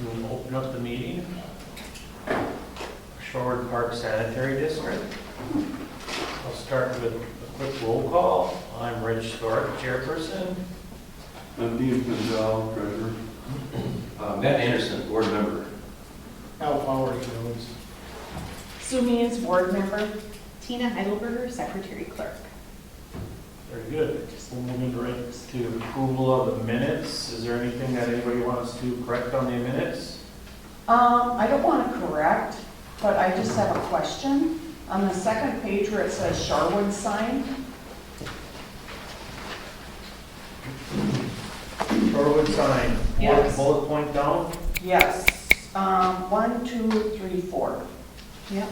We'll open up the meeting. Shorewood Park Sanitary District. I'll start with a quick roll call. I'm Rich Stork, chairperson. I'm Dean Pinzel, treasurer. Matt Anderson, board member. Al Powers, Jones. Sue Means, board member. Tina Heidelberger, secretary clerk. Very good. We'll move into right to approval of the minutes. Is there anything that anybody wants to correct on the minutes? I don't want to correct, but I just have a question. On the second page where it says Shorewood sign, Shorewood sign. Yes. Bullet point down. yes, 1, 2, 3, 4. Yep.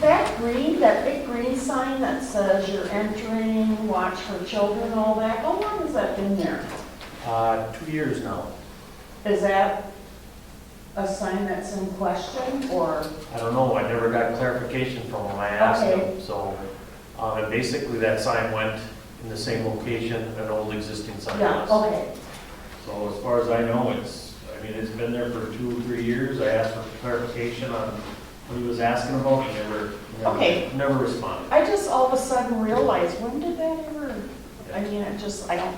That green, that big green sign that says you're entering, watch for children, all that, how long has that been there? 2 years now. Is that a sign that's in question, or? I don't know. I never got clarification from them. I asked Okay. them. So, and basically that sign went in the same location an old existing sign Yeah, was. okay, So as far as I know, it's been there for 2 or 3 years. I asked for clarification on what he was asking about. He Okay. never responded. I just all of a sudden realized, when did that ever, I mean, it just, I don't,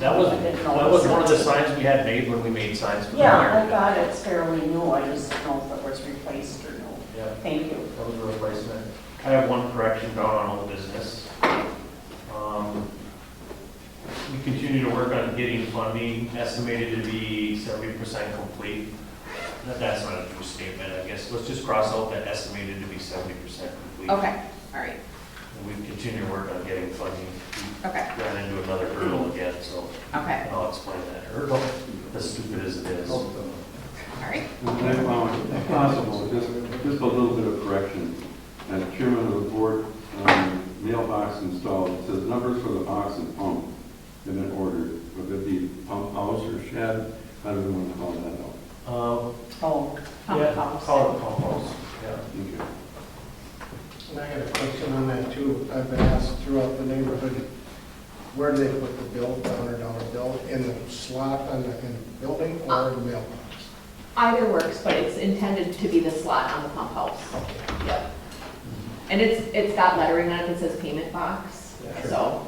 That was one of the signs we had made when we made signs for the yeah, fire. I thought it's fairly new, I just don't know if it was replaced or no. Yeah, Thank you. that was a replacement. I have one correction down on old business. We continue to work on getting funding, estimated to be 70% complete. That's not a true statement, I guess. Let's just cross out that estimated to be 70% complete. Okay, all right, And we continue to work on getting funding. okay, We ran into another hurdle again, so okay, I'll explain that hurdle, as stupid as it is. all right. And I found, if possible, just a little bit of correction. As chairman of the board, mailbox installed, it says numbers for the box and pump have been ordered. Would it be pump house or shed? How do we want to call that out? Oh, Yeah, pump house. call it pump house, yeah. Okay. And I got a question on that too. I've been asked throughout the neighborhood, where do they put the bill, the $100 bill, in the slot in the building or the mailbox? Either works, but it's intended to be the slot on the pump house. Yep. And it's got lettering on it that says payment box, Yeah, so.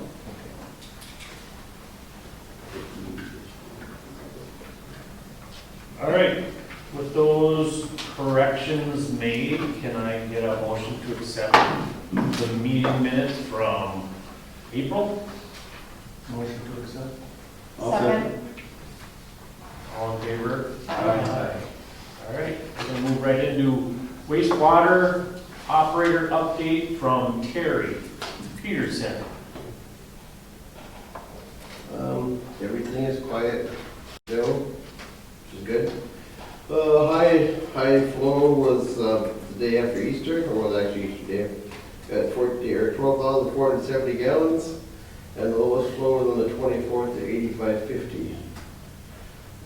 All right, with those corrections made, can I get a motion to accept the meeting minutes from April? Motion to accept. I'll Second. All in favor? Aye. All right, we're gonna move right into wastewater operator update from Terry Peterson. Everything is quiet still, which is good. High flow was the day after Easter, or was actually Easter day, at 12,470 gallons, and the lowest flow was on the 24th at 8550.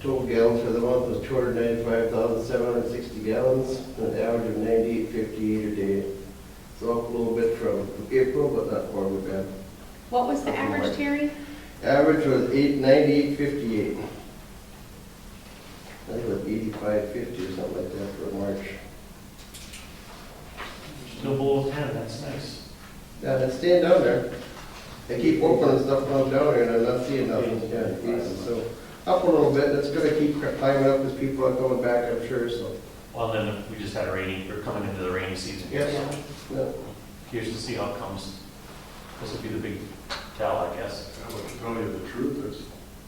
Total gallons for the month was 295,760 gallons, an average of 9858 a day. So up a little bit from April, but not horribly bad. What was the average, Terry? Average was 9858. I think it was 8550 or something like that for March. Still below 10, that's nice. Yeah, it's staying down there. They keep opening stuff down here and I'm not seeing nothing. Yeah, so up a little bit. That's gonna keep climbing up as people are coming back, I'm sure, so. Well, then we just had we're coming into the rainy season. Yeah. So Yeah. curious to see how it comes. This will be the big tell, I guess. I would tell you the truth,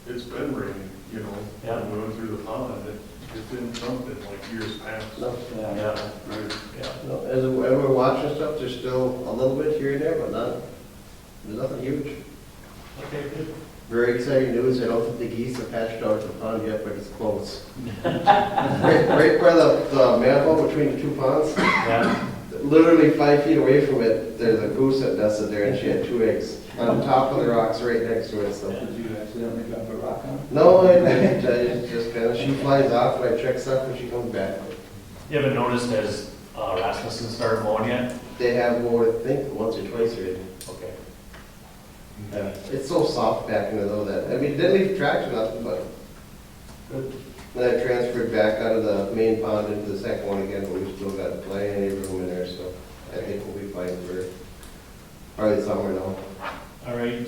it's been raining, you know, Yeah. when we went through the pond, it didn't dump in like years past. No, Yeah, Right. yeah. no, as we're watching stuff, there's still a little bit here and there, but there's nothing huge. Okay, good. Very exciting news. I don't think the geese have hatched out of the pond yet, but it's close. right by the manhole between the two ponds, Yeah, literally 5 feet away from it, there's a goose that nested there, and she had 2 eggs on top of the rocks right next to it. So. Did you accidentally drop a rock on it? No, I just kind of, she flies off and I check stuff and she comes back. you haven't noticed as Rasmussen started mowing yet? They have more, I think, once or twice already. Okay. Yeah. It's so soft back in there though that, I mean, it didn't leave tracks or nothing, but Good. Then I transferred back out of the main pond into the second one again, but we've still got plenty of room in there, so I think we'll be fine for probably summer now. All right,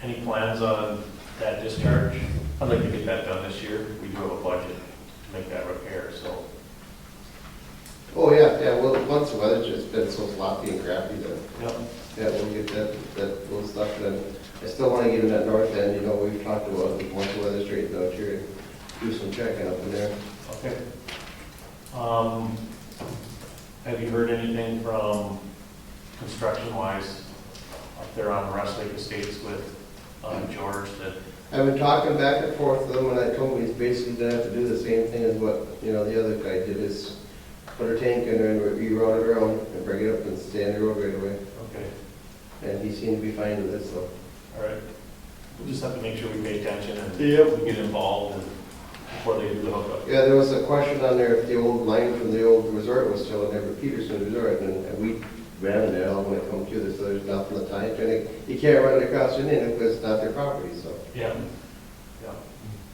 any plans on that discharge? I'd like to get that done this year. We do have a budget to make that repair, so. Oh, yeah, well, once the weather's just been so sloppy and crappy that, Yep. yeah, we'll get that little stuff done. I still want to get in that north end, you know, we've talked about, once the weather straightens out here, do some checking up in there. Okay. Have you heard anything from construction-wise up there on Westlake Estates with George that? I've been talking back and forth with him, and I told him he's basically gonna have to do the same thing as what, you know, the other guy did, is put a tank in there and reroute it around and bring it up and stay on the road right away. Okay, And he seemed to be fine with it, so. all right. We'll just have to make sure we pay attention and Yep. we get involved and before they do the hookup. Yeah, there was a question on there if the old line from the old resort was still in there, but Peterson Resort, and we ran it all when it come to this, so there's nothing to tie it to. You can't run it across the end because it's not their property, so. Yeah, yeah.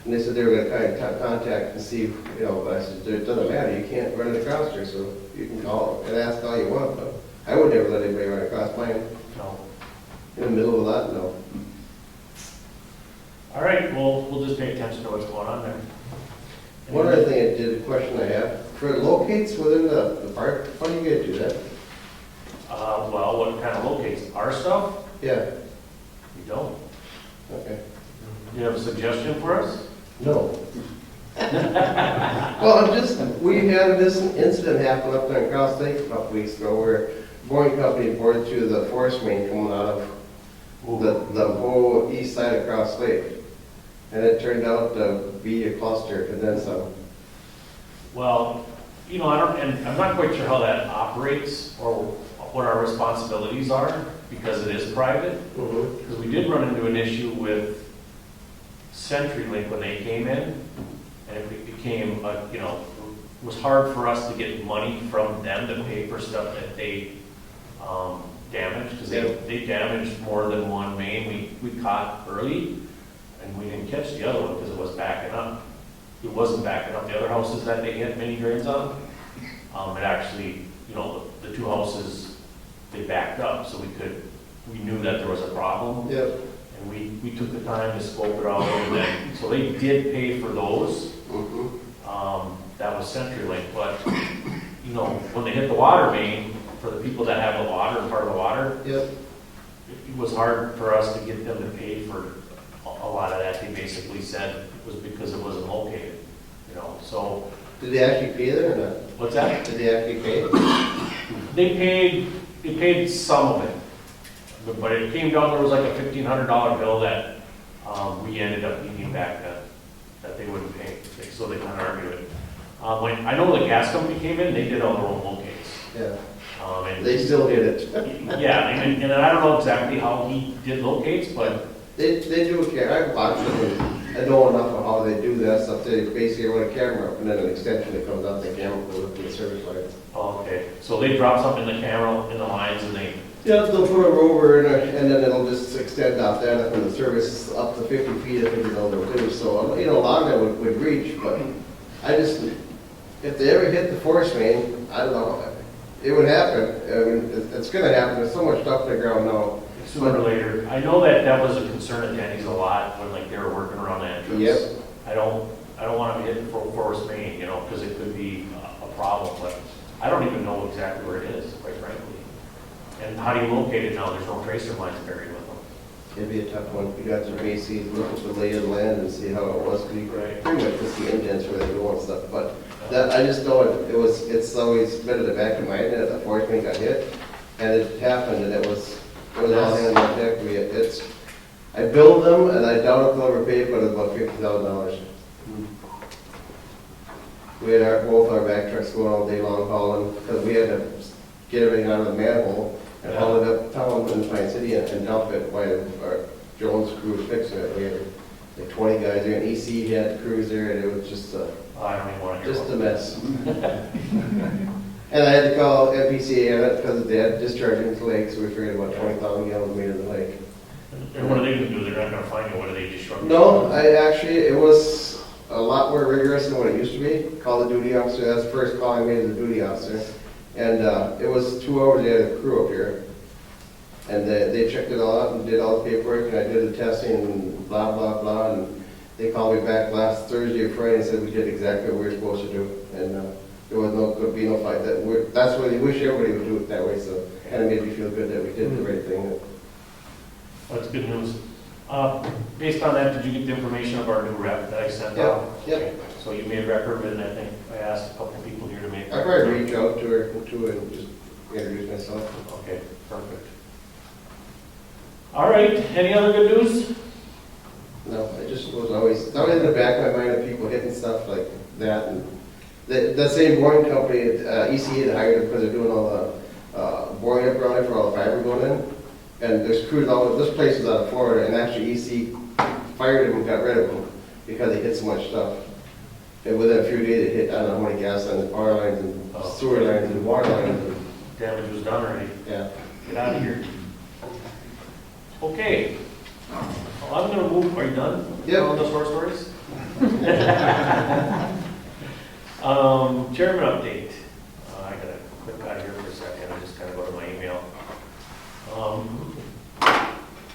And they said they were gonna kind of contact and see, you know, but I said, it doesn't matter, you can't run it across there, so you can call and ask all you want, but I would never let anybody run across mine No. in the middle of that, no. All right, well, we'll just pay attention to what's going on there. One other thing, I did, a question I have, for locates within the park, how do you guys do that? Well, what kind of locates? Our stuff? Yeah, We don't. okay. You have a suggestion for us? No. Well, I'm just, we had this incident happen up there in Cross Lake a couple weeks ago where boring company bored through the forest main coming out of the whole east side of Cross Lake. And it turned out to be a cluster and then some. Well, you know, and I'm not quite sure how that operates or what our responsibilities are because it is private. Because we did run into an issue with CenturyLink when they came in, and it became, you know, it was hard for us to get money from them to pay for stuff that they damaged, because they damaged more than one main. We caught early, and we didn't catch the other one because it was backing up. It wasn't backing up the other houses that they hit mini drains on. It actually, you know, the two houses, they backed up, so we knew that there was a problem. Yep. And we took the time to scope it out, and then, so they did pay for those. That was CenturyLink, but, you know, when they hit the water main, for the people that have the water, part of the water, Yep. it was hard for us to get them to pay for a lot of that. They basically said it was because it wasn't located, you know, so. Did they actually pay there or not? What's that? Did they actually pay? They paid some of it, but it came down, there was like a $1,500 bill that we ended up needing back that they wouldn't pay, so they kind of argued it. When I know the gas company came in, they did all their own locates. Yeah. And They still did it. yeah, and I don't know exactly how he did locates, but They do a camera, I've watched them, and I know enough of how they do that stuff. They basically run a camera up and then an extension that comes out the camera goes up to the service lines. okay, so they drop something in the camera, in the lines, and they, Yeah, they'll put a rover in and then it'll just extend out that from the service up to 50 feet, I think, you know, they'll do. So, you know, a lot of that would reach, but I just, if they ever hit the forest main, I don't know, it would happen. I mean, it's gonna happen. There's so much stuff in the ground now. sooner or later, I know that was a concern of Danny's a lot when like they were working around the entrance. Yep. I don't want to be hitting for forest main, you know, because it could be a problem, but I don't even know exactly where it is, quite frankly. And how do you locate it now? There's no tracer lines buried with them. It'd be a tough one. You got some bases, look at the lay of the land and see how it was. 'Cause you Right. pretty much just the indents where they go and stuff. But that, I just know it's always been in the back of my head that the forest main got hit. And it happened and it was all hands on deck. I build them and I doubt if they'll ever pay, but it's about $50,000. We had both our back trucks going all day long hauling, because we had to get everything out of the manhole and haul it up town in Pine City and dump it while our Jones crew was fixing it. We had like 20 guys there, and EC had crews there, and it was just I don't even want to hear just about a mess. And I had to call MPCA on it because they had discharging into the lake, so we figured about 20,000 gallons made in the lake. And what are they gonna do? They're not gonna find you, what are they, just short? No, it was a lot more rigorous than what it used to be. Call the duty officer, that's the first call I made to the duty officer. And it was 2 hours, they had a crew up here. And they checked it all out and did all the paperwork, and I did the testing and blah, blah, blah. And they called me back last Thursday or Friday and said we did exactly what we were supposed to do. And there was could be no fight. That's what they wish everybody would do it that way, so it kind of made me feel good that we did the right thing. That's good news. Based on that, did you get the information of our new rep that I sent out? Yep. Okay. So you made record of it, and I think I asked a couple people here to make. I probably reach out to her too and just introduce myself. Okay, perfect. All right, any other good news? No, I just was always in the back of my mind of people hitting stuff like that. And that same boring company, ECA, that hired them because they're doing all the boring up around it for all the fiber going in. And there's crews all over, this place is out of Florida, and actually EC fired him and got rid of him because they hit so much stuff. And within a few days, they hit, I don't know how many gas lines, and power lines, and sewer lines, and water lines. And, Damage was done already. yeah. Get out of here. Okay. Well, I'm gonna move, are you done? Yep. On those horror stories? Chairman update. I gotta click out here for a second, I just gotta go to my email.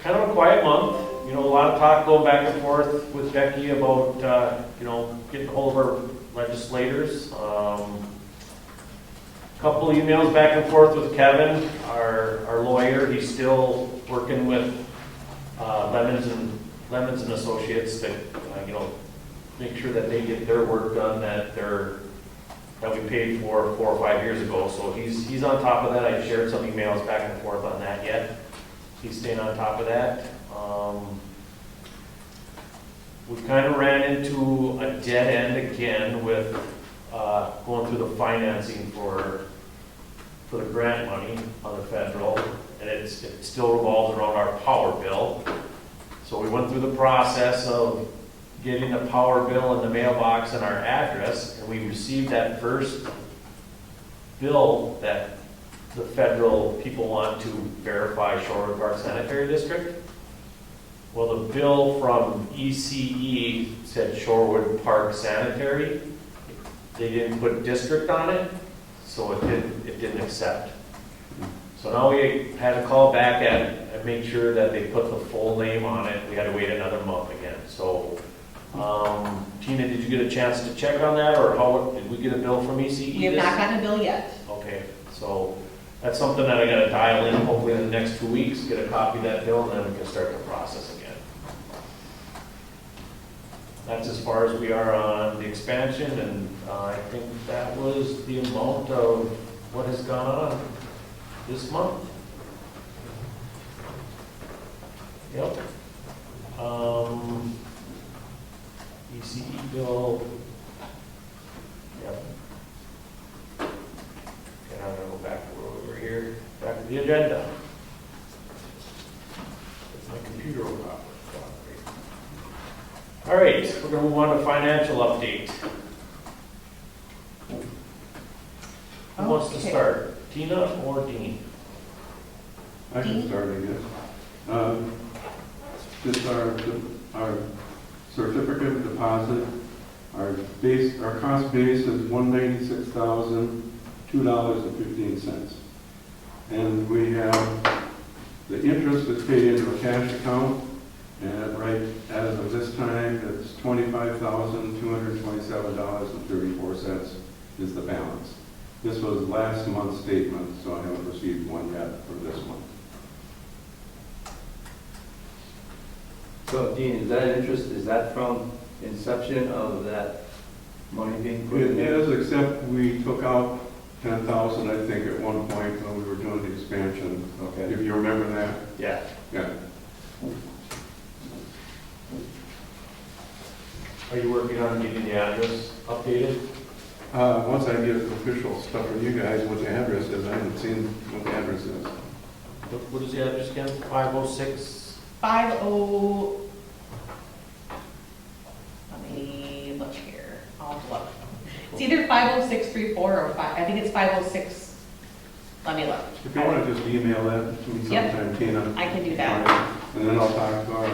Kind of a quiet month, you know, a lot of talk going back and forth with Becky about, you know, getting hold of our legislators. Couple emails back and forth with Kevin, our lawyer. He's still working with Lemons and Associates to, you know, make sure that they get their work done that we paid for 4 or 5 years ago. So he's on top of that. I shared some emails back and forth on that yet. He's staying on top of that. We kind of ran into a dead end again with going through the financing for the grant money on the federal, and it still revolves around our power bill. So we went through the process of getting the power bill in the mailbox and our address, and we received that first bill that the federal people want to verify Shorewood Park Sanitary District. Well, the bill from ECE said Shorewood Park Sanitary. They didn't put district on it, so it didn't accept. So now we had to call back and make sure that they put the full name on it. We had to wait another month again. So, Tina, did you get a chance to check on that, or did we get a bill from ECE? We have not gotten a bill yet. Okay, so that's something that I gotta dial in, hopefully in the next 2 weeks, get a copy of that bill, and then we can start the process again. That's as far as we are on the expansion, and I think that was the amount of what has gone on this month. Yep. ECE bill. Yep. Okay, I'm gonna go back to where we were here, back to the agenda. If my computer will cooperate. All right, we're gonna move on to financial update. Who wants to Okay. start? Tina or Dean? I can start, I guess. Just our certificate of deposit, our cost base is $196,002.15. And we have, the interest is paid into a cash account, and right as of this time, it's $25,227.34 is the balance. This was last month's statement, so I haven't received one yet for this month. So Dean, is that interest, is that from inception of that money being put It in there? is, except we took out 10,000, I think, at one point when we were doing the expansion. Okay. If you remember that? Yeah. Yeah. Are you working on getting the address updated? Once I get official stuff from you guys, what the address is, I haven't seen what the address is. What is the address again? 506? 50, let me look here, I'll look. It's either 50634 or I think it's 506, let me look. If you want to just email that to me Yep. sometime, Tina. I can do that. and then I'll talk to our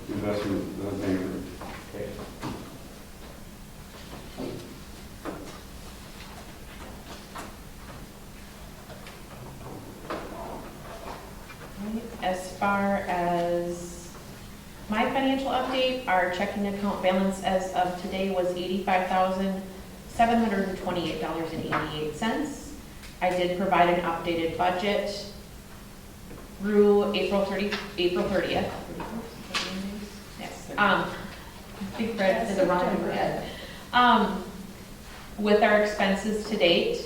investment banker. Okay. As far as my financial update, our checking account balance as of today was $85,728.88. I did provide an updated budget through April 30th. Yes. I think Fred did the wrong number yet. With our expenses to date,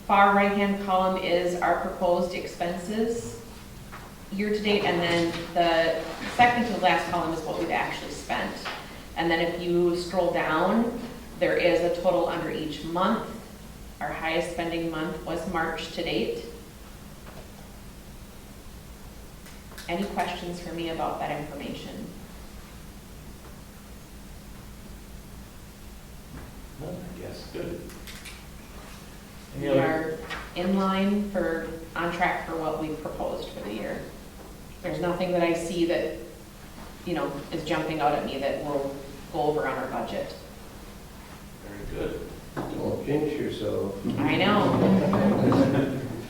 far right-hand column is our proposed expenses year-to-date, and then the second to last column is what we've actually spent. And then if you scroll down, there is a total under each month. Our highest spending month was March to date. Any questions for me about that information? No, I guess, good. We Any other? are in line for, on track for what we proposed for the year. There's nothing that I see that, you know, is jumping out at me that will go over on our budget. Very good. Don't jinx yourself. I know.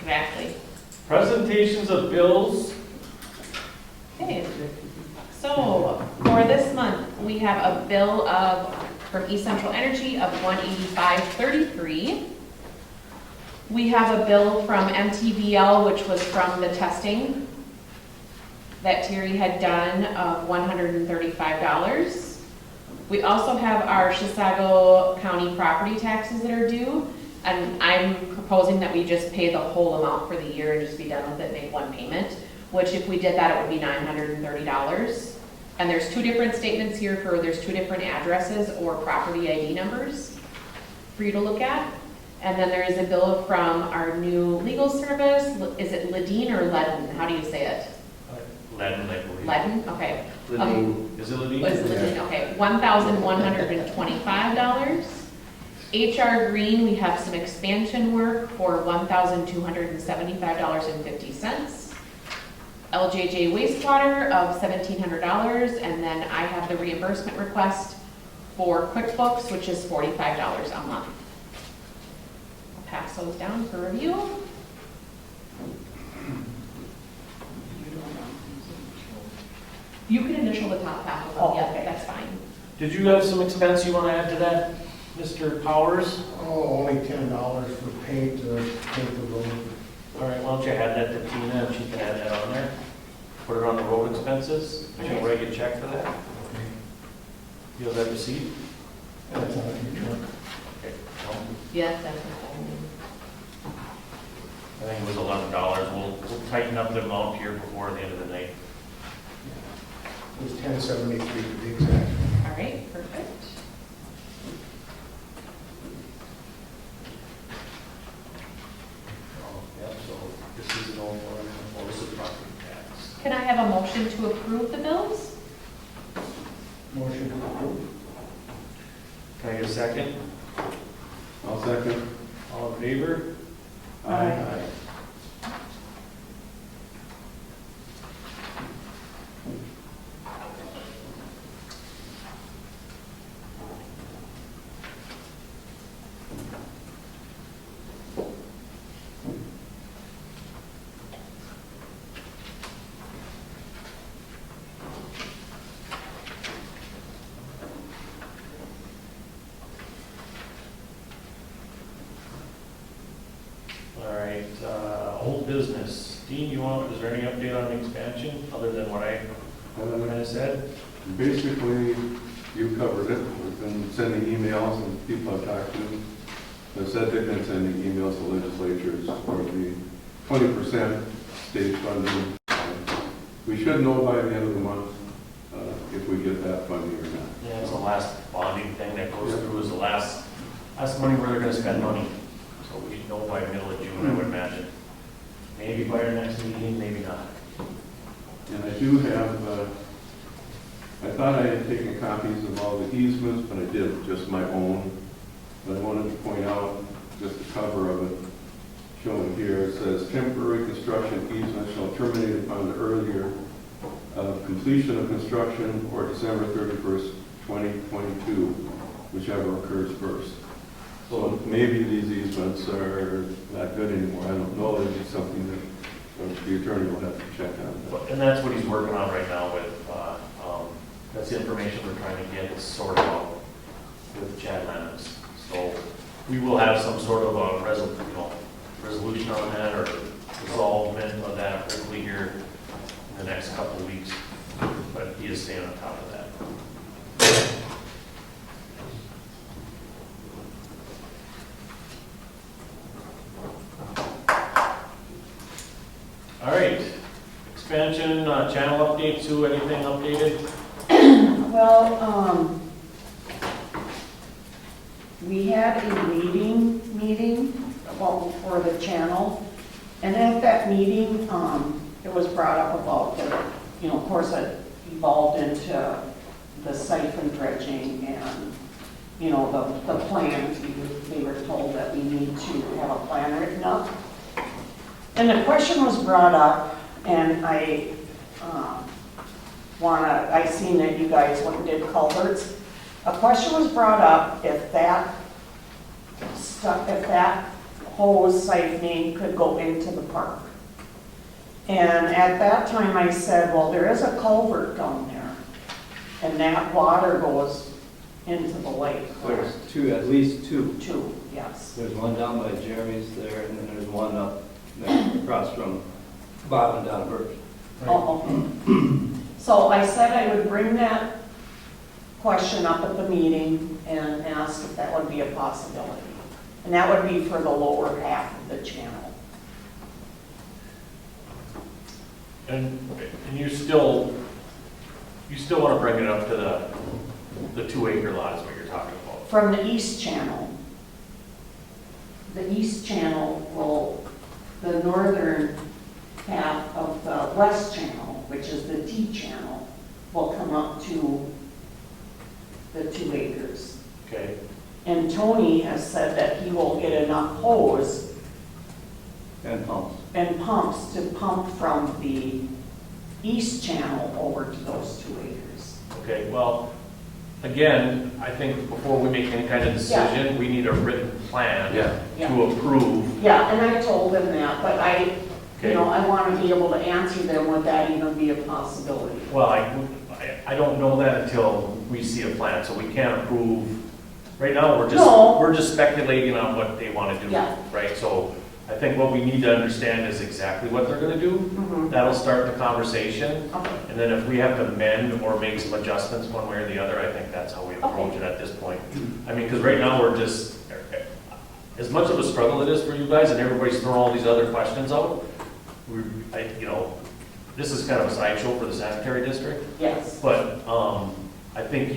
Exactly. Presentations of bills. Okay, so for this month, we have a bill from East Central Energy of $185.33. We have a bill from MTVL, which was from the testing that Terry had done of $135. We also have our Chisago County property taxes that are due, and I'm proposing that we just pay the whole amount for the year and just be done with it, make one payment, which if we did that, it would be $930. And there's two different statements here there's two different addresses or property ID numbers for you to look at. And then there is a bill from our new legal service. Is it Ledeen or Ledden? How do you say it? Ledden, I believe. Ledden, okay. Is it Ledeen? What is Ledeen? Okay, $1,125. HR Green, we have some expansion work for $1,275.50. LJJ wastewater of $1,700, and then I have the reimbursement request for QuickBooks, which is $45 a month. I'll pass those down for review. You can initial the top half of them, Oh, yeah, okay. that's fine. Did you have some expense you want to add to that, Mr. Powers? Oh, only $10 for paint to paint the road. All right, why don't you add that to Tina, and she can add that on there? Put it on the road expenses, she'll write you a check for that. You have that receipt? That's on your truck. Okay. Yeah, that's I think it was $11. We'll tighten up the amount here before the end of the night. It was $10.73 to be exact. all right, perfect. Yep, so this is an old one, well, this is property tax. Can I have a motion to approve the bills? Motion to approve. Can I get a second? I'll second. All in favor? Aye. All right, old business. Dean, is there any update on the expansion, other than what I kind of said? Basically, you covered it. We've been sending emails and people I've talked to have said they've been sending emails to legislatures for the 20% state funding. We should know by the end of the month if we get that funding or not. Yeah, it's the last bonding thing that goes through, is the last money where they're gonna spend money. So we should know by middle of June, I would imagine. Maybe by our next meeting, maybe not. And I do have, I thought I had taken copies of all the easements, but I did, just my own. But I wanted to point out just the cover of it shown here. It says temporary construction easement shall terminate upon the earlier completion of construction or December 31st, 2022, whichever occurs first. So maybe these easements are not good anymore. I don't know. It'd be something that the attorney will have to check on. And that's what he's working on right now with, that's the information we're trying to get sorted out with Chad Lennox. So we will have some sort of a resolution on that or resolvement of that hopefully here in the next couple of weeks. But he is staying on top of that. All right, expansion, channel update, Sue, anything updated? Well, we had a meeting about for the channel, and at that meeting, it was brought up about the, of course, it evolved into the siphon dredging and, the plans. We were told that we need to have a plan written up. And the question was brought up, and I seen that you guys went and did culverts. A question was brought up if that hose siphoning could go into the park. And at that time I said, well, there is a culvert down there, and that water goes into the lake. There's two, at least two. Two, yes. There's one down by Jeremy's there, and then there's one up there across from Bob and Don Birch. Oh, okay. So I said I would bring that question up at the meeting and ask if that would be a possibility. And that would be for the lower half of the channel. And you still want to bring it up to the 2 acre lot is what you're talking about? From the east channel. The east channel will, the northern half of the west channel, which is the T channel, will come up to the 2 acres. Okay. And Tony has said that he will get enough hose And pumps. and pumps to pump from the east channel over to those 2 acres. Okay, well, again, I think before we make any kind of decision, we need a written plan Yeah. to approve. Yeah, and I told him that, but I Okay. I want to be able to answer them, would that even be a possibility? Well, I don't know that until we see a plan, so we can't approve. Right now, No. we're just speculating on what they want to do, Yeah. right? So I think what we need to understand is exactly what they're gonna do. Mhm. That'll start the conversation. Okay. And then if we have to amend or make some adjustments one way or the other, I think that's how we approach Okay. it at this point. I mean, because right now, we're just, as much of a struggle it is for you guys, and everybody's throwing all these other questions out, this is kind of a sideshow for the sanitary district. Yes. But I think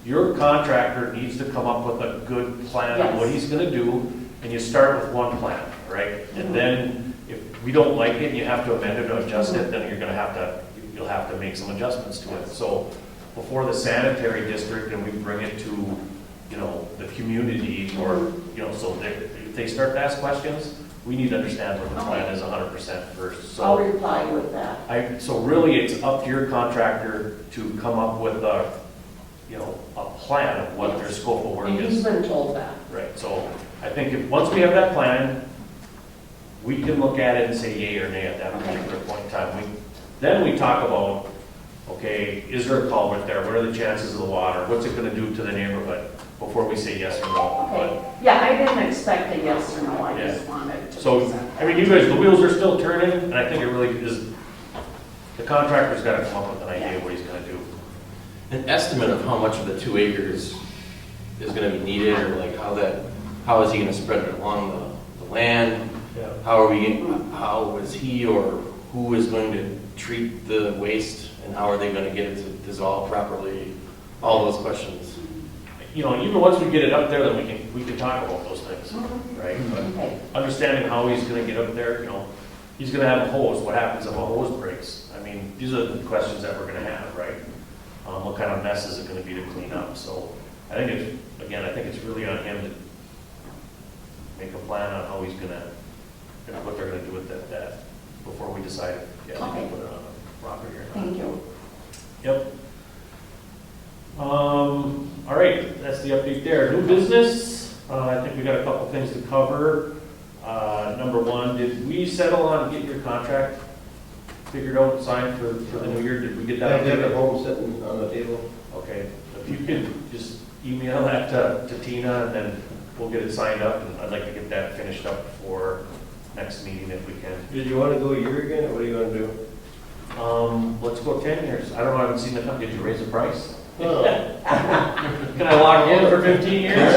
your contractor needs to come up with a good plan of what he's gonna do, and you start with one plan, right? And then if we don't like it, and you have to amend it or adjust it, then you'll have to make some adjustments to it. So before the sanitary district, and we bring it to, the community, or, so if they start to ask questions, we need to understand what the plan is 100% first. So I'll reply with that. So really, it's up to your contractor to come up with a plan of what their scope of work And he's is. been told that. Right, so I think once we have that plan, we can look at it and say yay or nay at that particular point in time. Then we talk about, okay, is there a culvert there? What are the chances of the water? What's it gonna do to the neighborhood before we say yes or no? Okay. Yeah, I didn't expect a yes or no, I just wanted to. So, present I mean, you guys, the wheels are still turning, and I think it really is, the contractor's gotta come up with an idea of what he's gonna do. An estimate of how much of the 2 acres is gonna be needed, or like how is he gonna spread it along the land? Yeah. How is he or who is going to treat the waste, and how are they gonna get it to dissolve properly? All those questions. Even once we get it up there, then we can talk about those things, right? Okay. But understanding how he's gonna get up there, he's gonna have a hose, what happens if a hose breaks? I mean, these are the questions that we're gonna have, right? What kind of mess is it gonna be to clean up? So I think it's really on him to make a plan on how he's gonna what they're gonna do with that before we decide, yeah, we Okay. can put it on the property or not. Thank you. Yep. All right, that's the update there. New business, I think we got a couple things to cover. Number one, did we settle on getting your contract figured out, signed for the new year? Did we get I that? have it at home sitting on the table. Okay, if you could just email that to Tina, and then we'll get it signed up, and I'd like to get that finished up for next meeting if we can. Did you want to go a year again, or what do you want to do? Let's go 10 years. I don't know, I haven't seen the company. Did you raise the price? Oh. Can I lock in for 15 years?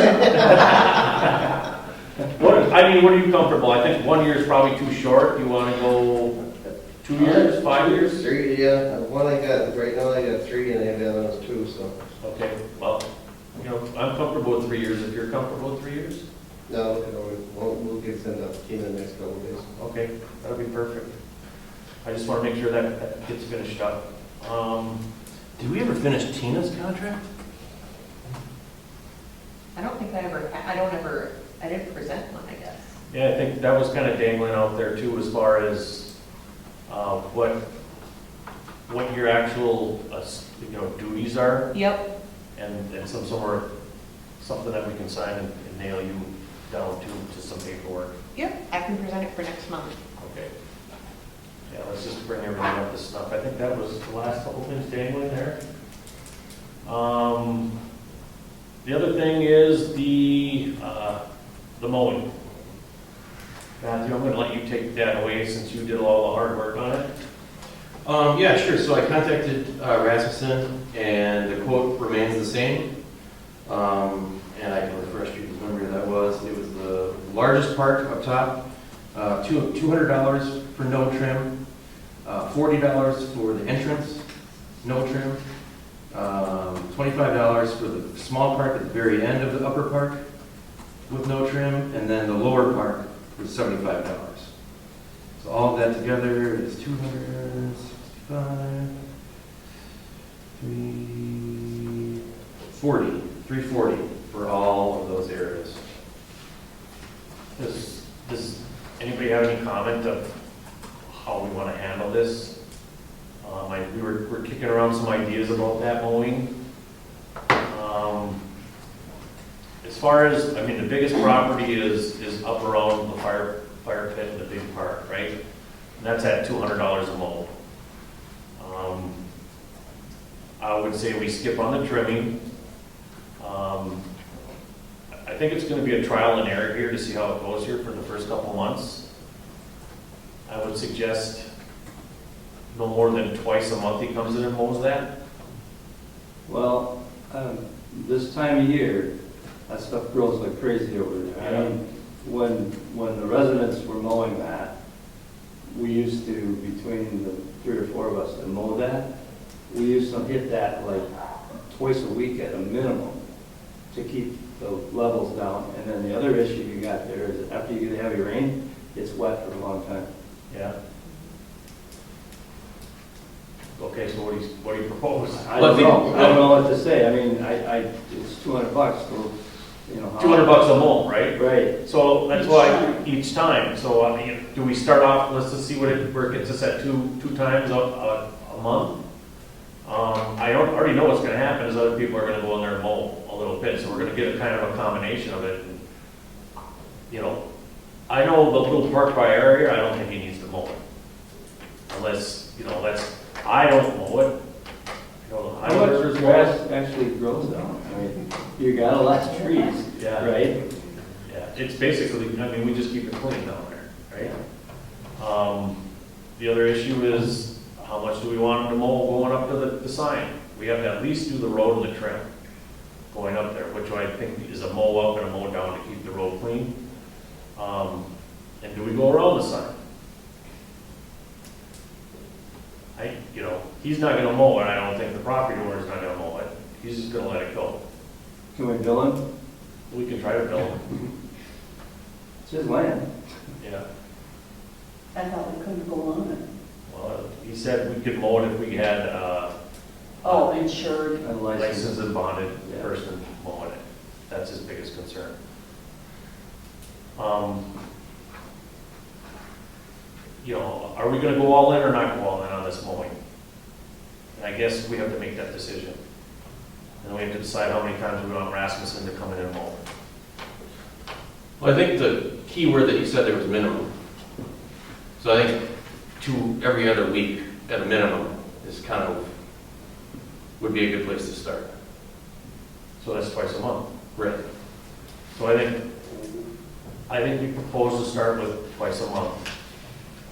What are you comfortable? I think 1 year is probably too short. You want to go 2 years, 5 years? 3, yeah. One I got, right now I got 3, and I have the other one's 2, so. Okay, well, I'm comfortable with 3 years. If you're comfortable with 3 years? No, we'll get sent up to Tina the next couple of days. Okay, that'll be perfect. I just want to make sure that gets finished up. Did we ever finish Tina's contract? I don't think I didn't present one, I guess. Yeah, I think that was kind of dangling out there too, as far as what your actual, duties are, Yep. and something that we can sign and nail you down to some paperwork. Yep, I can present it for next month. Okay. Yeah, let's just bring everything up to snuff. I think that was the last couple things dangling there. The other thing is the mowing. Matthew, I'm gonna let you take that away since you did all the hard work on it. Yeah, sure. So I contacted Rasmussen, and the quote remains the same. And I can refresh people's memory. That was, it was the largest part up top, $200 for no trim, $40 for the entrance, no trim, $25 for the small part at the very end of the upper part with no trim, and then the lower part was $75. So all of that together is 265, 340 for all of those areas. Does anybody have any comment of how we want to handle this? We're kicking around some ideas about that mowing. As far as, the biggest property is up around the fire pit in the big park, right? And that's at $200 a mow. I would say we skip on the trimming. I think it's going to be a trial and error here to see how it goes here for the first couple months. I would suggest no more than twice a month he comes in and mows that. Well, this time of year, that stuff grows like crazy over there. I mean, when the residents were mowing that, we used to, between the 3 or 4 of us that mow that, we used to hit that like twice a week at a minimum to keep the levels down. And then the other issue you got there is after you get heavy rain, it's wet for a long time. Yeah. Okay, so what do you propose? I don't know what to say. I mean, it's $200 for, $200 a mow, right? Right. So that's why each time. So do we start off? Let's just see where it gets us at two times a month. I already know what's going to happen is other people are going to go in there and mow a little bit. So we're going to get a kind of a combination of it. And, I know the little park by area. I don't think he needs to mow it, unless I don't mow it. How much grass actually grows down? I mean, you got a lot of trees, Yeah. right? Yeah, it's basically, we just keep it clean down there, right? The other issue is, how much do we want them to mow going up to the sign? We have to at least do the road and the trim going up there, which I think is a mow up and a mow down to keep the road clean. And do we go around the sign? He's not gonna mow it, I don't think the property owner's not gonna mow it. He's just gonna let it go. Can we bill him? We can try to bill him. It's his land. Yeah. I thought we couldn't go on it. Well, he said we could mow it if we had, Oh, insured. A license. licensed and bonded Yeah. person mowing it. That's his biggest concern. you know, are we gonna go all in or not go all in on this mowing? And I guess we have to make that decision. And then we have to decide how many times we want Rasmussen to come in and mow. Well, I think the key word that you said there was minimum. So I think every other week at a minimum is kind of, would be a good place to start. So that's twice a month. Right. So I think we propose to start with twice a month,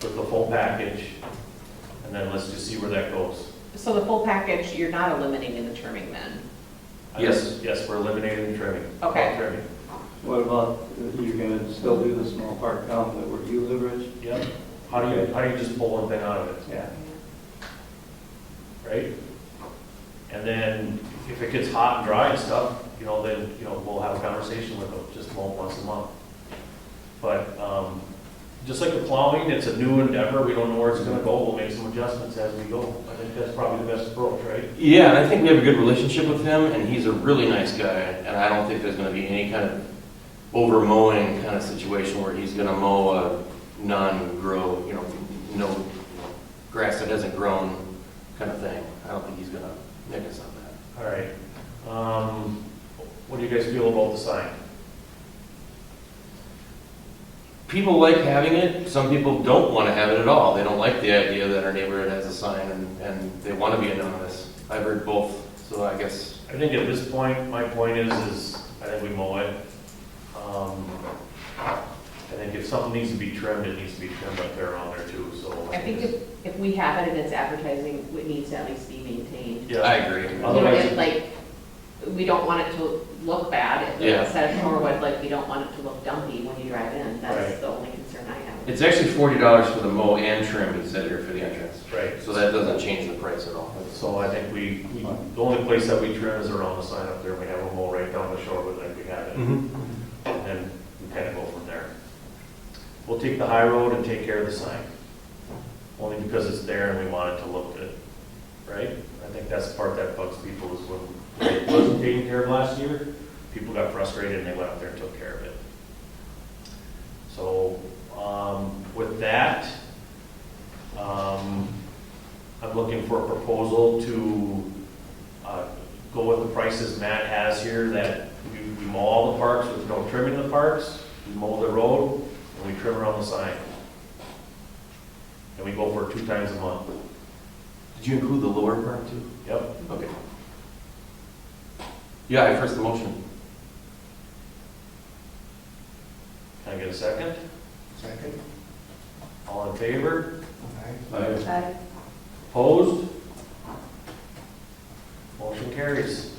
with the full package, and then let's just see where that goes. So the full package, you're not eliminating the trimming then? Yes. Yes, we're eliminating the trimming. Okay. Trimming. What about, you're gonna still do the small park down there where you live, Rich? Yep. How do you just pull one thing out of it, Yeah. right? And then if it gets hot and dry and stuff, you know, then, you know, we'll have a conversation with them, just mow once a month. But, just like the plowing, it's a new endeavor, we don't know where it's gonna go, we'll make some adjustments as we go. I think that's probably the best approach, right? Yeah, and I think we have a good relationship with him, and he's a really nice guy, and I don't think there's gonna be any kind of over mowing kind of situation where he's gonna mow a non-grow, you know, no grass that hasn't grown kind of thing. I don't think he's gonna make us on that. All right. What do you guys feel about the sign? People like having it, some people don't want to have it at all. They don't like the idea that our neighborhood has a sign and they want to be anonymous. I've heard both, so I guess. I think at this point, my point is I think we mow it. I think if something needs to be trimmed, it needs to be trimmed up there around there too, so. I think if we have it and it's advertising, it needs to at least be maintained. Yeah. I agree. You know, Otherwise, it's like, we don't want it to look bad. Yeah. Instead of Shorewood, like, we don't want it to look dumpy when you drive in. That's Right. the only concern I have. It's actually $40 for the mow and trim, he said here for the entrance. right. So that doesn't change the price at all. So I think the only place that we trim is around the sign up there. We have a mow right down the shore like we have it. And then we kind of go from there. We'll take the high road and take care of the sign. Only because it's there and we want it to look good, right? I think that's the part that bugs people is when it wasn't taken care of last year, people got frustrated and they went up there and took care of it. So, with that, I'm looking for a proposal to go with the prices Matt has here, that we mow all the parks with no trimming the parks, we mow the road, and we trim around the sign. And we go for 2 times a month. Did you include the lower part too? Yep. Okay. Yeah, I first the motion. Can I get a second? Second. All in favor? Aye. Opposed? Motion carries.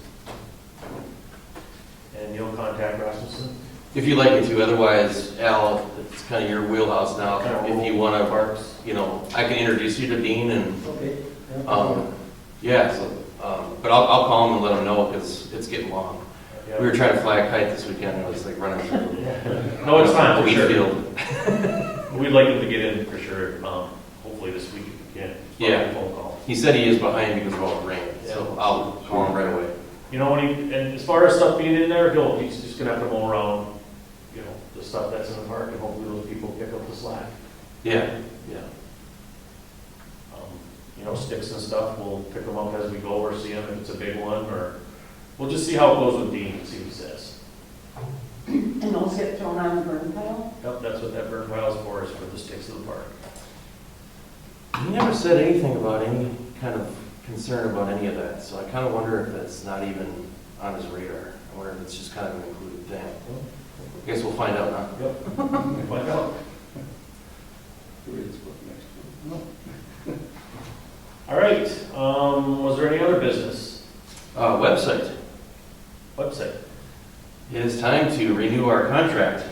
And you'll contact Rasmussen? If you'd like me to, otherwise, Al, it's kind of your wheelhouse now. If you want to, Parks? you know, I can introduce you to Dean and, Okay. yeah, so, but I'll call him and let him know because it's getting long. Yep. We were trying to fly a kite this weekend and it was like running through No, it's fine, a for wheat sure. field. We'd like him to get in for sure, hopefully this week if we can. Yeah. Phone call. He said he is behind because of all the rain, so I'll call him right away. You know, and as far as stuff being in there, he's just gonna have to mow around, you know, the stuff that's in the park, and hopefully those people pick up the slack. Yeah, yeah. You know, sticks and stuff, we'll pick them up as we go, or see them if it's a big one, or we'll just see how it goes with Dean, and see what he says. And those get thrown on the burn pile? Yep, that's what that burn pile's for, is for the sticks of the park. He never said anything about any kind of concern about any of that, so I kind of wonder if that's not even on his radar. I wonder if it's just kind of an included thing. I guess we'll find out, huh? Yep, we'll find out. All right, was there any other business? Website. Website? It is time to renew our contract.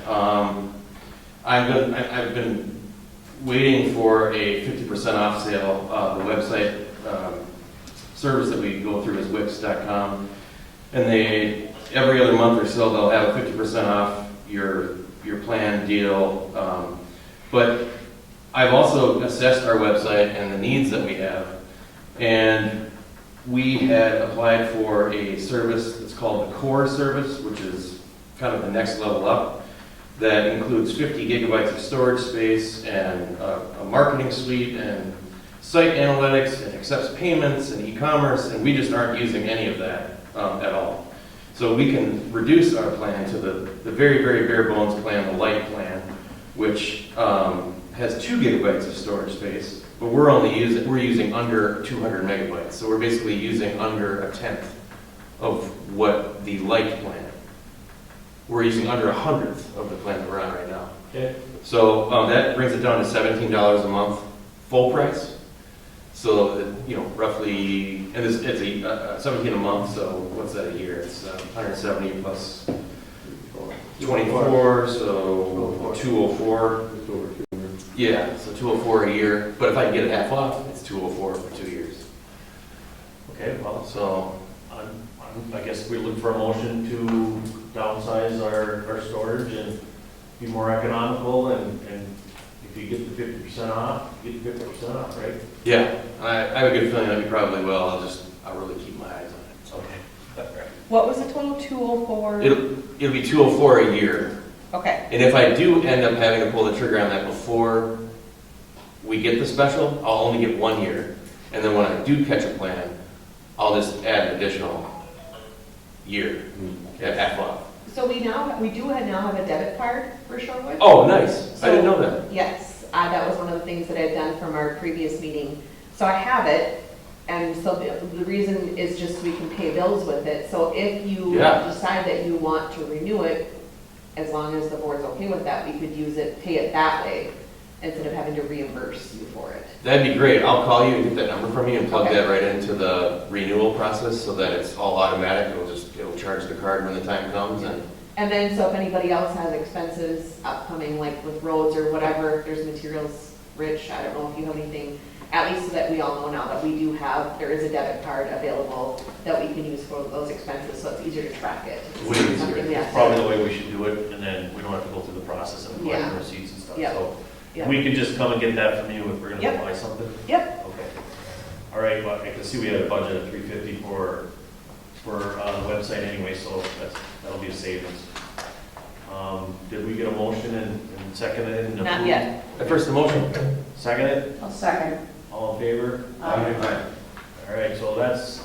I've been waiting for a 50% off sale. The website service that we go through is Wix.com, and every other month or so they'll have a 50% off your plan deal. But I've also assessed our website and the needs that we have, and we had applied for a service that's called the Core service, which is kind of the next level up. that includes 50 gigabytes of storage space and a marketing suite and site analytics and accepts payments and e-commerce, and we just aren't using any of that at all. So we can reduce our plan to the very, very bare bones plan, the light plan, which has 2 gigabytes of storage space, but we're using under 200 megabytes. So we're basically using under a tenth of what the light plan. We're using under 100th of the plan that we're on right now. Okay. So that brings it down to $17 a month, full price. So, you know, roughly, and it's a 17 a month, so what's that a year? It's 170 plus 24, so 204. It's over 200. Yeah, so 204 a year, but if I can get it half off, it's 204 for 2 years. Okay, well, So, I guess we look for a motion to downsize our storage and be more economical, and if you get the 50% off, you get the 50% off, right? yeah, I have a good feeling that we probably will. I'll really keep my eyes on it. Okay. What was the total, 204? It'll be 204 a year. Okay, And if I do end up having to pull the trigger on that before we get the special, I'll only get 1 year. And then when I do catch a plan, I'll just add an additional year at half off. so we do now have a debit card for Shorewood? Oh, nice. I didn't know that. Yes, that was one of the things that I had done from our previous meeting. So I have it, and so the reason is just we can pay bills with it. So if you Yeah. decide that you want to renew it, as long as the board's okay with that, we could use it, pay it that way, instead of having to reimburse you for it. That'd be great. I'll call you and get that number from you and plug Okay. that right into the renewal process so that it's all automatic. It'll charge the card when the time comes, and And then, so if anybody else has expenses upcoming, like with roads or whatever, if there's materials, Rich, I don't know if you have anything, at least so that we all know now that we do have, there is a debit card available that we can use for those expenses, so it's easier to track it. Way easier. Something we have to- Probably the way we should do it, and then we don't have to go through the process of Yeah. collecting receipts and stuff. Yep. So Yep. we can just come and get that from you if we're gonna Yep. go buy something? Yep, Okay. All right, well, I can see we had a budget of $350 for the website anyway, so that'll be a savings. Did we get a motion and second it? and not approved? yet. at first the motion. Second it? I'll second. All in favor? Aye. All right, so that's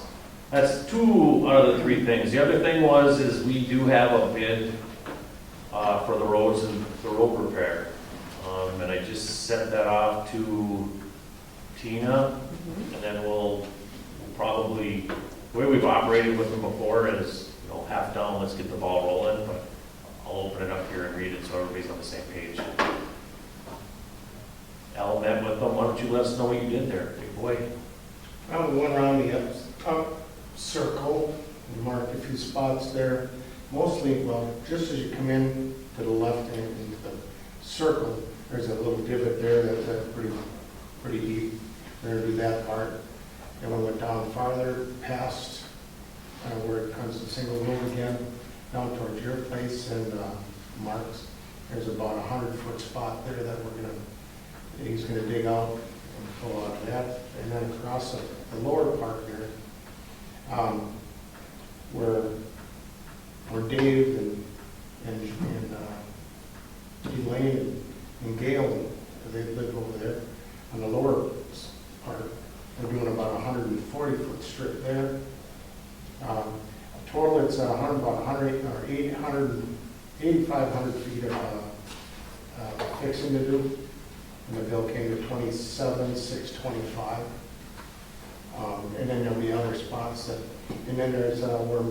2 out of the 3 things. The other thing is we do have a bid for the roads and the road repair. And I just sent that off to Tina, and then we'll probably, the way we've operated with them before is, you know, half done, let's get the ball rolling, but I'll open it up here and read it so everybody's on the same page. Al met with them, why don't you let us know what you did there, big boy? We went around the up circle and marked a few spots there. Mostly, well, just as you come in to the left and into the circle, there's a little divot there that's pretty deep. We're gonna do that part. And we went down farther past where it comes to single road again, down towards your place and Mark's. There's about 100-foot spot there that he's gonna dig out and pull out of that. And then across the lower part there, where Dave and Elaine and Gail, they live over there, on the lower part, we're doing about 140-foot strip there. Total, it's about 8,500 feet of fixing to do, and the bill came to 27,625. And then there'll be other spots that, and then there's where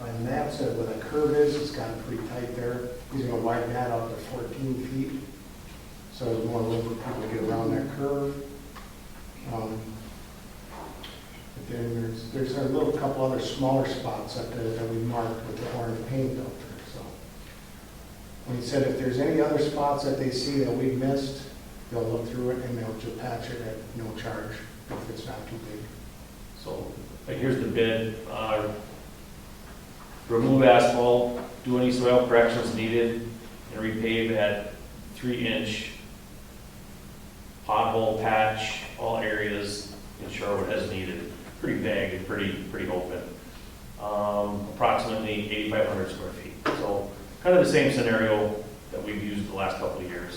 my map said where the curve is, it's gotten pretty tight there. He's gonna widen that out to 14 feet, so there's more room for people to get around that curve. But then there's a little couple other smaller spots that we marked with the orange paint out there, so. When he said if there's any other spots that they see that we missed, they'll look through it and they'll just patch it at no charge if it's not too big. So, here's the bid. Remove asphalt, do any soil corrections needed, and repave at 3-inch pothole patch all areas in Shorewood as needed. Pretty vague and pretty open. Approximately 8,500 square feet. So kind of the same scenario that we've used the last couple of years.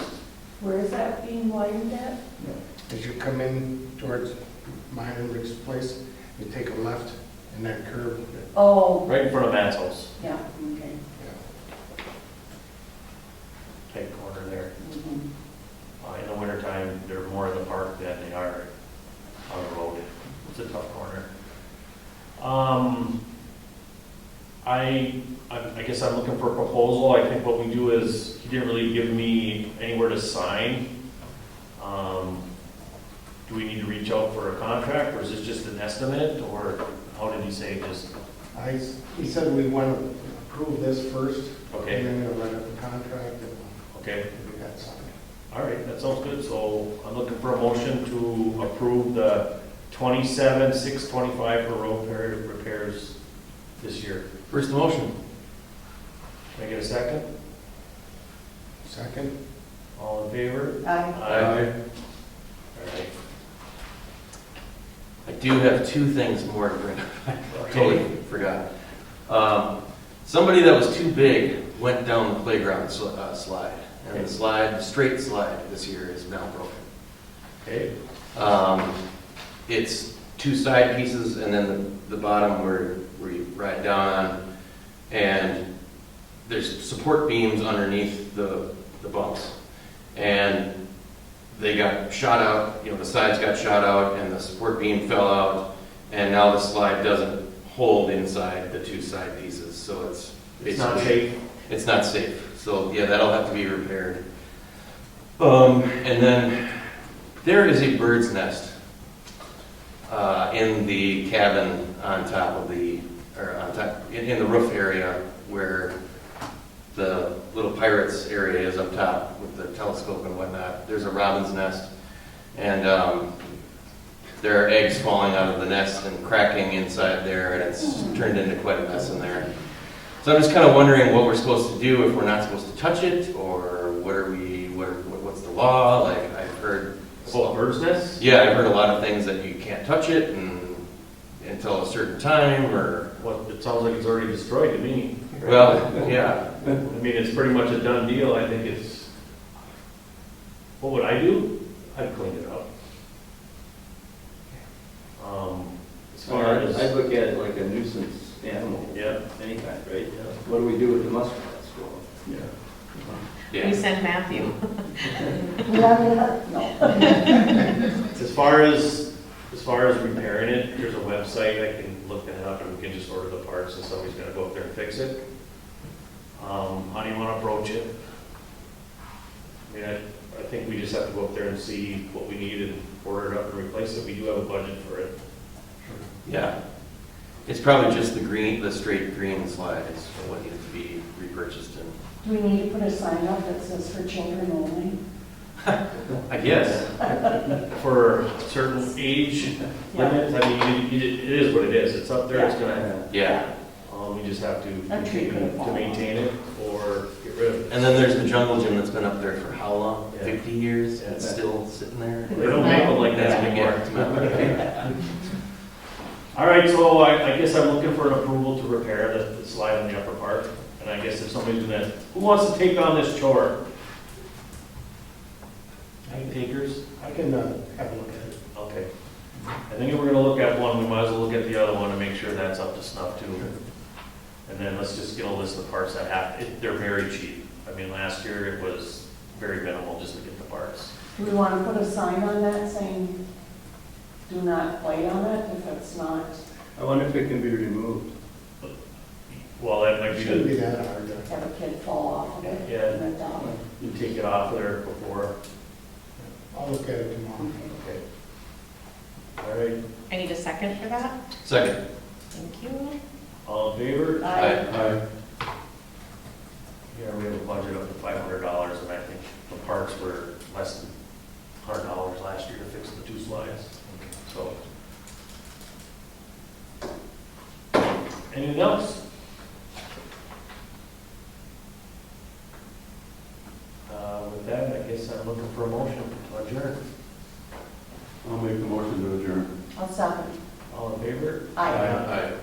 Where is that being widened at? As you come in towards mine and Rick's place, you take a left in that curve. Oh, Right in front of Matt's house, yeah, okay. tight corner there. Mhm. In the wintertime, they're more in the park than they are on the road. It's a tough corner. I guess I'm looking for a proposal. I think what we do is, he didn't really give me anywhere to sign. Do we need to reach out for a contract, or is this just an estimate, or how did he say just, He said we want to approve this first. Okay. And then we'll write up a contract and okay? we got something. All right, that sounds good. So I'm looking for a motion to approve the 27,625 for road repairs this year. First motion. Can I get a second? Second? All in favor? Aye. All right. I do have two things more to bring up. I totally forgot. Somebody that was too big went down the playground slide. And the slide, the straight slide this year is now broken. Okay, It's two side pieces and then the bottom where you ride down on. And there's support beams underneath the bumps. And they got shot out, the sides got shot out and the support beam fell out. And now the slide doesn't hold inside the two side pieces. So it's it's not safe. It's not safe. So yeah, that'll have to be repaired. And then there is a bird's nest in the cabin on top of in the roof area where the little pirates area is up top with the telescope and whatnot. There's a robin's nest, and there are eggs falling out of the nest and cracking inside there, and it's turned into quite a mess in there. So I'm just kind of wondering what we're supposed to do, if we're not supposed to touch it, or what's the law? Like, I've heard. Well, bird's nest? Yeah, I've heard a lot of things that you can't touch it until a certain time, or, Well, it sounds like it's already destroyed to me. well, yeah. I mean, it's pretty much a done deal. I think it's, what would I do? I'd clean it up. As far as, I'd look at it like a nuisance animal, yeah, any kind, right? yeah, What do we do with the muskrats? Well, yeah. We Yeah. send Matthew. No. As far as repairing it, there's a website, I can look that up, and we can just order the parts, and somebody's gonna go up there and fix it. How do you wanna approach it? I mean, I think we just have to go up there and see what we need and order it up and replace it. We do have a budget for it. Yeah. It's probably just the straight green slide is what needs to be repurchased in. Do we need to put a sign up that says for children only? I guess. For certain age limits, I mean, it is what it is. It's up there, it's gonna, Yeah. we just have to A tree continue could to fall. maintain it or get rid of it. And then there's the jungle gym that's been up there for how long? Yeah. 50 years? Yeah. It's still sitting there? They don't make them like That's that what anymore. yeah. All right, so I guess I'm looking for an approval to repair the slide in the upper part. And I guess if somebody's gonna, who wants to take on this chore? Any takers? I can have a look at it. Okay. I think if we're gonna look at one, we might as well look at the other one and make sure that's up to snuff too. And then let's just get a list of parts that they're very cheap. I mean, last year it was very minimal just to get the parts. Do we want to put a sign on that saying, do not play on it if it's not, I wonder if it can be removed. Well, that might It be shouldn't be the, that hard to. have a kid fall off of it? Yeah. And a dog? you take it off there before. I'll look at it tomorrow. Okay. All right, I need a second for that. Second. Thank you. all in favor? Aye. Yeah, we have a budget up to $500, and I think the parts were less than $100 last year to fix the two slides. So. Anything else? With that, I guess I'm looking for a motion to adjourn. I'll make the motion to adjourn. I'll second. All in favor? Aye. Aye.